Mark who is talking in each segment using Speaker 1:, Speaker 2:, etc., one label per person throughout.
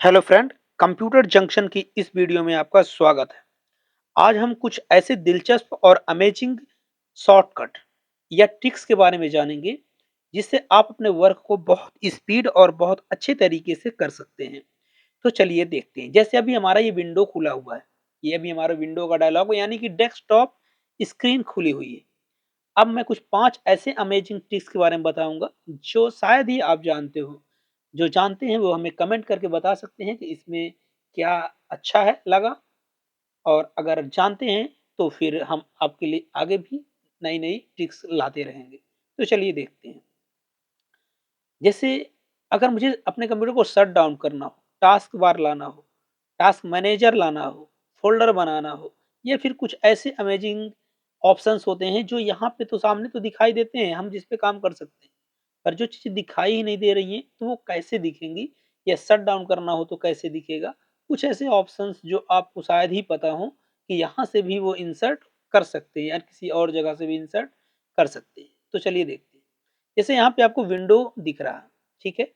Speaker 1: Hello friend, computer junction की इस video में आपका स्वागत है। आज हम कुछ ऐसे दिलचस्प और अमेजिंग शॉर्टकट या ट्रिक्स के बारे में जानेंगे, जिससे आप अपने वर्क को बहुत स्पीड और बहुत अच्छे तरीके से कर सकते हैं। तो चलिए देखते हैं। जैसे अभी हमारा ये विंडो खुला हुआ है, ये अभी हमारा विंडो का डायलॉग यानी कि डेस्कटॉप स्क्रीन खुली हुई है। अब मैं कुछ 5 ऐसे अमेजिंग ट्रिक्स के बारे में बताऊँगा, जो शायद ही आप जानते हो। जो जानते हैं वो हमें कमेंट करके बता सकते हैं कि इसमें क्या अच्छा है लगा, और अगर जानते हैं तो फिर हम आपके लिए आगे भी नई-नई ट्रिक्स लाते रहेंगे। तो चलिए देखते हैं। जैसे अगर मुझे अपने कंप्यूटर को शट डाउन करना हो, टास्क बार लाना हो, टास्क मैनेजर लाना हो, फ़ोल्डर बनाना हो, या फिर कुछ ऐसे अमेजिंग ऑप्शंस होते हैं जो यहाँ पे तो सामने तो दिखाई देते हैं, हम जिस पे काम कर सकते हैं। पर जो चीज़ें दिखाई ही नहीं दे रही हैं, तो वो कैसे दिखेंगी, या शट डाउन करना हो तो कैसे दिखेगा? कुछ ऐसे ऑप्शंस जो आपको शायद ही पता हो कि यहाँ से भी वो इंसर्ट कर सकते हैं या किसी और जगह से भी इंसर्ट कर सकते हैं। तो चलिए देखते हैं। जैसे यहाँ पे आपको विंडो दिख रहा है, ठीक है?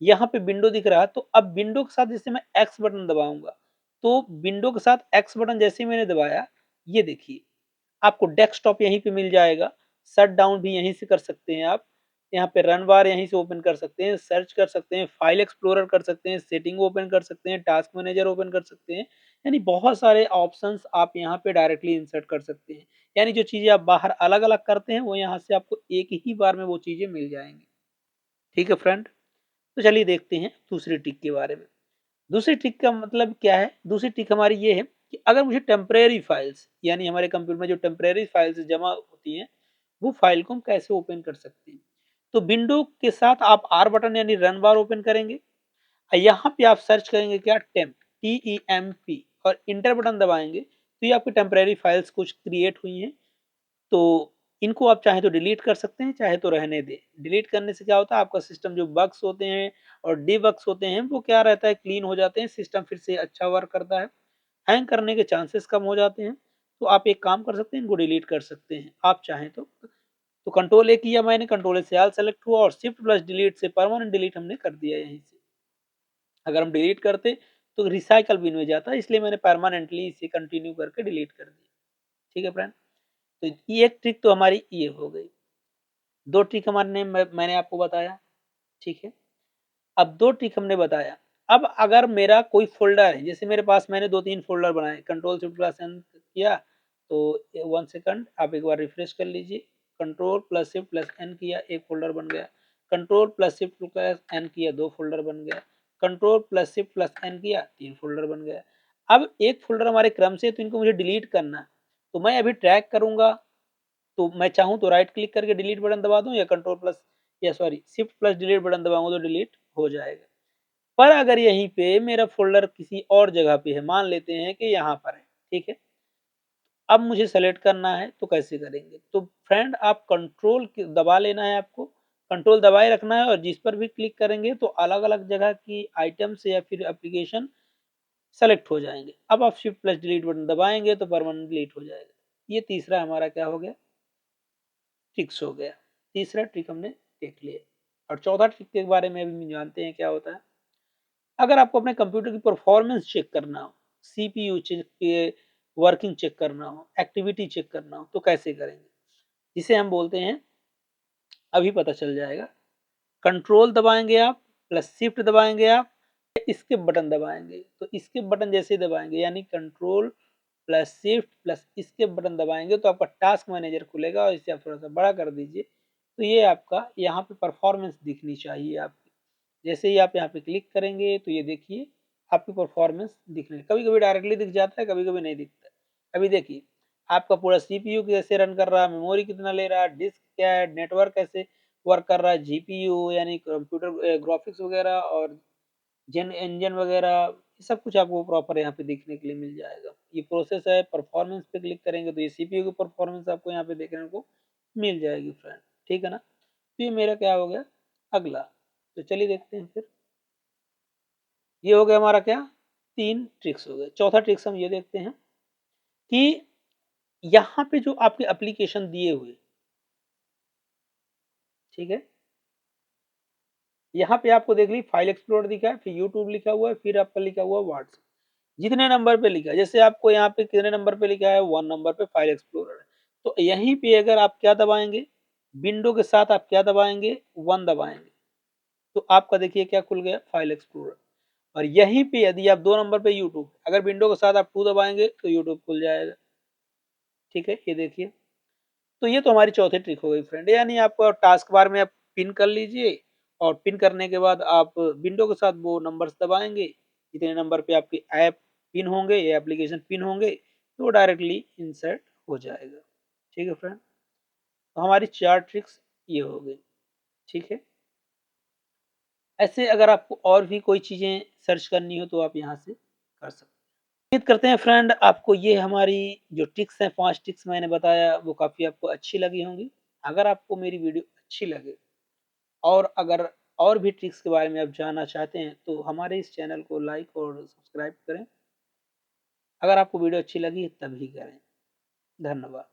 Speaker 1: यहाँ पे विंडो दिख रहा है, तो अब विंडो के साथ जैसे मैं एक्स बटन दबाऊँगा, तो विंडो के साथ एक्स बटन जैसे ही मैंने दबाया, ये देखिए आपको डेस्कटॉप यहीं पे मिल जाएगा, शट डाउन भी यहीं से कर सकते हैं आप, यहाँ पे रन बार यहीं से ओपन कर सकते हैं, सर्च कर सकते हैं, फाइल एक्सप्लोरर कर सकते हैं, सेटिंग ओपन कर सकते हैं, टास्क मैनेजर ओपन कर सकते हैं, यानी बहुत सारे ऑप्शंस आप यहाँ पे डायरेक्टली इंसर्ट कर सकते हैं। यानी जो चीज़ें आप बाहर अलग-अलग करते हैं, वो यहाँ से आपको एक ही बार में वो चीज़ें मिल जाएँगी। ठीक है फ्रेंड? तो चलिए देखते हैं दूसरी ट्रिक के बारे में। दूसरी ट्रिक का मतलब क्या है? दूसरी ट्रिक हमारी ये है कि अगर मुझे टेम्परेरी फाइल्स यानी हमारे कंप्यूटर में जो टेम्परेरी फाइल्स जमा होती हैं, वो फाइल को हम कैसे ओपन कर सकते हैं? तो विंडो के साथ आप आर बटन यानी रन बार ओपन करेंगे, यहाँ पे आप सर्च करेंगे क्या टेम्प TEMP और इंटर बटन दबाएँगे, तो ये आपकी टेम्परेरी फाइल्स कुछ क्रिएट हुई हैं। तो इनको आप चाहे तो डिलीट कर सकते हैं, चाहे तो रहने दें। डिलीट करने से क्या होता है, आपका सिस्टम जो बग्स होते हैं और डीबग्स होते हैं, वो क्या रहता है, क्लीन हो जाते हैं, सिस्टम फिर से अच्छा वर्क करता है। हैंग करने के चांसेस कम हो जाते हैं। तो आप एक काम कर सकते हैं, इनको डिलीट कर सकते हैं, आप चाहें तो। तो कंट्रोल ए किया मैंने, कंट्रोल ए से ऑल सेलेक्ट हुआ और शिफ्ट प्लस डिलीट से परमानेंट डिलीट हमने कर दिया यहीं से। अगर हम डिलीट करते तो रिसाइकल बिन में जाता, इसलिए मैंने परमानेंटली इसे कंटिन्यू करके डिलीट कर दिया। ठीक है फ्रेंड? तो ये एक ट्रिक तो हमारी ये हो गई। 2 ट्रिक हमारे ने मैंने आपको बताया, ठीक है? अब 2 ट्रिक हमने बताया। अब अगर मेरा कोई फ़ोल्डर है, जैसे मेरे पास मैंने 2-3 फ़ोल्डर बनाए, कंट्रोल शिफ्ट प्लस एन किया, तो 1 सेकंड आप एक बार रिफ्रेश कर लीजिए। Control plus shift plus N किया, 1 फ़ोल्डर बन गया। Control plus shift plus N किया, 2 फ़ोल्डर बन गया। Control plus shift plus N किया, 3 फ़ोल्डर बन गया। अब 1 फ़ोल्डर हमारे क्रम से है, तो इनको मुझे डिलीट करना है। तो मैं अभी ट्रैक करूँगा, तो मैं चाहूँ तो राइट क्लिक करके डिलीट बटन दबा दूँ, या कंट्रोल प्लस या sorry shift plus delete button दबाऊँगा तो डिलीट हो जाएगा। पर अगर यहीं पे मेरा फ़ोल्डर किसी और जगह पे है, मान लेते हैं कि यहाँ पर है, ठीक है? अब मुझे सेलेक्ट करना है तो कैसे करेंगे? तो फ्रेंड आप कंट्रोल दबा लेना है आपको, कंट्रोल दबाए रखना है, और जिस पर भी क्लिक करेंगे तो अलग-अलग जगह की आइटम्स या फिर एप्लीकेशन सेलेक्ट हो जाएँगे। अब आप शिफ्ट प्लस डिलीट बटन दबाएँगे तो परमानेंट डिलीट हो जाएगा। ये तीसरा हमारा क्या हो गया? ट्रिक्स हो गया। तीसरा ट्रिक हमने देख लिया, और चौथा ट्रिक के बारे में भी जानते हैं क्या होता है। अगर आपको अपने कंप्यूटर की परफॉर्मेंस चेक करना हो, सीपीयू चेक वर्किंग चेक करना हो, एक्टिविटी चेक करना हो, तो कैसे करेंगे? जिसे हम बोलते हैं, अभी पता चल जाएगा। कंट्रोल दबाएंगे आप, प्लस शिफ्ट दबाएंगे आप, स्किप बटन दबाएंगे, तो स्किप बटन जैसे ही दबाएंगे यानी control plus shift plus skip button दबाएंगे, तो आपका टास्क मैनेजर खुलेगा, और इसे आप थोड़ा सा बड़ा कर दीजिए, तो ये आपका यहाँ पे परफॉर्मेंस दिखनी चाहिए आपकी। जैसे ही आप यहाँ पे क्लिक करेंगे, तो ये देखिए आपकी परफॉर्मेंस दिखने, कभी कभी डायरेक्टली दिख जाता है, कभी कभी नहीं दिखता है। अभी देखिए आपका पूरा सीपीयू कैसे रन कर रहा है, मेमोरी कितना ले रहा है, डिस्क क्या है, नेटवर्क कैसे वर्क कर रहा है, जीपीयू यानी कंप्यूटर ग्राफिक्स वगैरह, और जेन इंजन वगैरह, ये सब कुछ आपको प्रॉपर यहाँ पे देखने के लिए मिल जाएगा। ये प्रोसेस है, परफॉर्मेंस पे क्लिक करेंगे तो ये सीपीयू की परफॉर्मेंस आपको यहाँ पे देखने को मिल जाएगी फ्रेंड। ठीक है ना? तो ये मेरा क्या हो गया, अगला। तो चलिए देखते हैं फिर। ये हो गया हमारा क्या, 3 ट्रिक्स हो गए। चौथा ट्रिक्स हम ये देखते हैं कि यहाँ पे जो आपके एप्लीकेशन दिए हुए, ठीक है? यहाँ पे आपको देख ली फाइल एक्सप्लोरर दिखा है, फिर यूट्यूब लिखा हुआ है, फिर आपका लिखा हुआ है व्हाट्सएप। जितने नंबर पे लिखा है, जैसे आपको यहाँ पे कितने नंबर पे लिखा है, 1 नंबर पे फाइल एक्सप्लोरर है, तो यहीं पे अगर आप क्या दबाएंगे, विंडो के साथ आप क्या दबाएंगे, 1 दबाएंगे, तो आपका देखिए क्या खुल गया, फाइल एक्सप्लोरर। और यहीं पे यदि आप 2 नंबर पे यूट्यूब, अगर विंडो के साथ आप 2 दबाएंगे तो यूट्यूब खुल जाएगा। ठीक है, ये देखिए। तो ये तो हमारी चौथी ट्रिक हो गई फ्रेंड, यानी आपको टास्क बार में आप पिन कर लीजिए, और पिन करने के बाद आप विंडो के साथ वो नंबर्स दबाएंगे, जितने नंबर पे आपकी ऐप पिन होंगे या एप्लीकेशन पिन होंगे, तो डायरेक्टली इंसर्ट हो जाएगा। ठीक है फ्रेंड, तो हमारी 4 ट्रिक्स ये हो गई। ठीक है, ऐसे अगर आपको और भी कोई चीज़ें सर्च करनी हो तो आप यहाँ से कर सकते हैं। उम्मीद करते हैं फ्रेंड आपको ये हमारी जो ट्रिक्स हैं, 5 ट्रिक्स मैंने बताया, वो काफ़ी आपको अच्छी लगी होंगी। अगर आपको मेरी वीडियो अच्छी लगे और अगर और भी ट्रिक्स के बारे में आप जानना चाहते हैं तो हमारे इस चैनल को लाइक और सब्सक्राइब करें। अगर आपको वीडियो अच्छी लगी तभी करें। धन्यवाद।